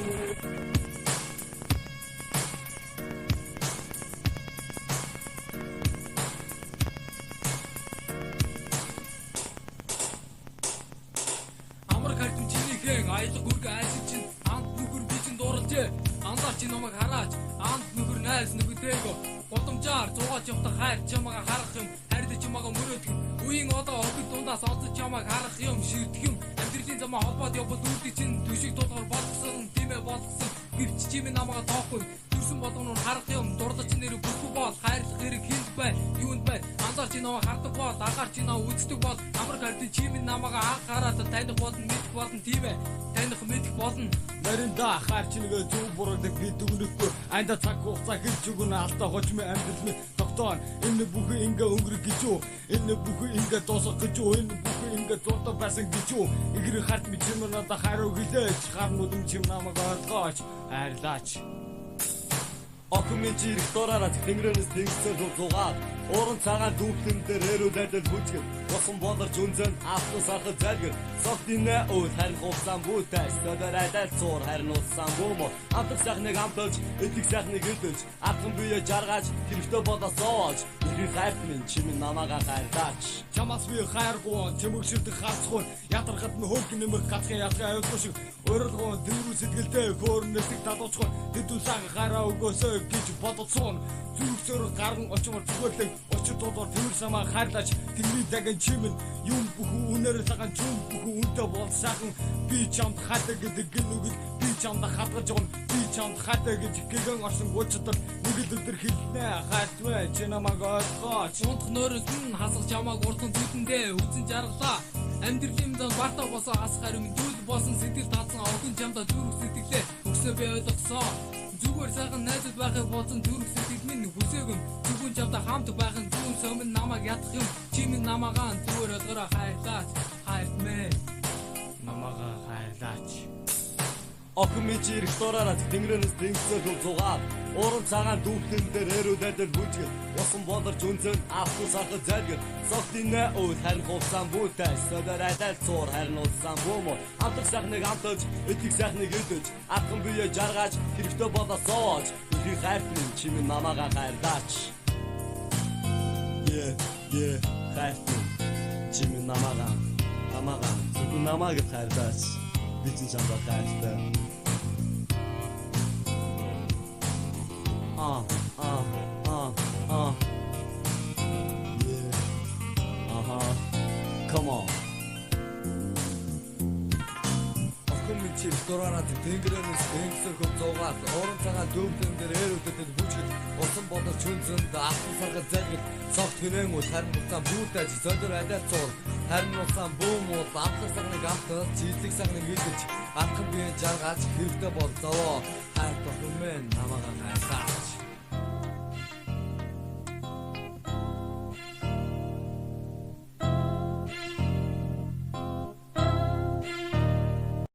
Амар картын чинийхэн аялга гүрг айлг чин анд нүгэр би чин дууралж андаар чи намайг хараач анд нүгэр найс нүгтэйгөө голомжаар зугааж явах хайр чамайг харах юм хайр чамайг мөрөөдөх үеийн одоо хогд дундаас олж чамайг харах юм ширдэх юм амьдралын замаа холбоод явбал үүдий чин төшиг тулгаар болгосон тиймээ болгосон гэрч чимээ намайг тоохгүй төрсөн болгоно харах юм дурлаж нэр бүхгүй бол хайрлах хэрэг хинд бай юунд бай андаар чи намайг хардаг бол агаар чи намайг үздэг бол амар картын чимээ намайг анх хараад таних болно мэдэх болно тиймээ таних мэдэх болно нарийнда хаар чингээ зүг буруудаг би дүгнэхгүй айда цаг хугацаа хэлж өгнө алдаа хожим амьдрал минь тогтоон энэ бүхэн ингээ өнгөрөх гэж юу энэ бүхэн ингээ дуусах гэж юу энэ бүхэн ингээ дуртай байсан гэж юу игэр харт ми чим надаа хариу гэлээч харнууд юм чим намайг ойлгооч хайрлаач Окумичи ресторана тэнгэрээс тэнгисээр зугаад уран цагаан дүүплэн дээр эрүүлээд бүжгэн босон бодорч үнзэн автос арга залгэр согтинэ өө харин хувцан бүтэс төдөрөдөл зур харин усан бөмө амтх сайхныг амталж эдик сайхныг элдэж атган бие жаргаж хэрэгтэй бодос сууж их хайрт минь чимээ намаага хайрлаач чамаас би хайргуу чимэгшилдэг харцгүй ятархад нь хөлг нэмэр гацхан ятгаа аюулгүй шиг өөрөлгөө дэрүү сэтгэлдээ хөөрнөсөг талуучгүй дэдүүлсэн хараа өгөөсөө гэж бодоцсон зүрхсээр гаран очмор зүгэлэг очир дуудаар тэр самаа хайрлаач тэрний даган чимэн юм бүхэн үнээр цагаан чүм бүхэн үнтэй бол сайхан би чамд хатаа гэдэг гинүгэл би чамд хатгаж байгаа би чамд хатаа гэж гэгэн орсон гучдад нэг л өдөр хэлнэ хайтмэ чи намайг ойлгооч унтх нөрөөс нь хасах чамайг урдан зүтэндээ үзэн жаргалаа амьдралын дан бартаа босоо асахаар юм дүүл босон сэтгэл таацсан огн чамда зүрх сэтгэлээ өгсөө би ойлгосон зүгээр сайхан найзад байхыг бодсон зүрх сэтгэл минь хүсээгэн зүгүн чамда хамт байхын зүүн сөмн намайг ядах юм чимэн намаагаа зүгээр ойлгороо хайрлаач хайртмэ намайга хайрлаач Окумичи ресторана тэнгэрээс тэнгисээр зугаад уран цагаан дүүплэн дээр эрүүлээд бүжгэн босон бодорч үнзэн автос арга залгэр согтинэ өө харин хувцан бүтэс төдөрөдөл зур харин усан бөмө амтх сайхныг амталж эдик сайхныг элдэж атган бие жаргаж хэрэгтэй бодос сууж их хайрт минь чимээ намаага хайрлаач хайрт минь чимээ намаага зөвхөн намаага хайрлаач би чинь чамд хайртай Come on. Окумичи ресторана тэнгэрээс тэнгисээр зугаад уран цагаан дүүплэн дээр эрүүлээд бүжгэн усан бодорч үнзэн автос арга залгэр согт хинэн үл харин усан бүтэж зөдөр адил зур харин усан бөөмөө амтх цагныг амтал жилиг цагныг илдэж атган бие жаргаж хэрэгтэй бол зовоо хайр тохмэн намаага хайрлаа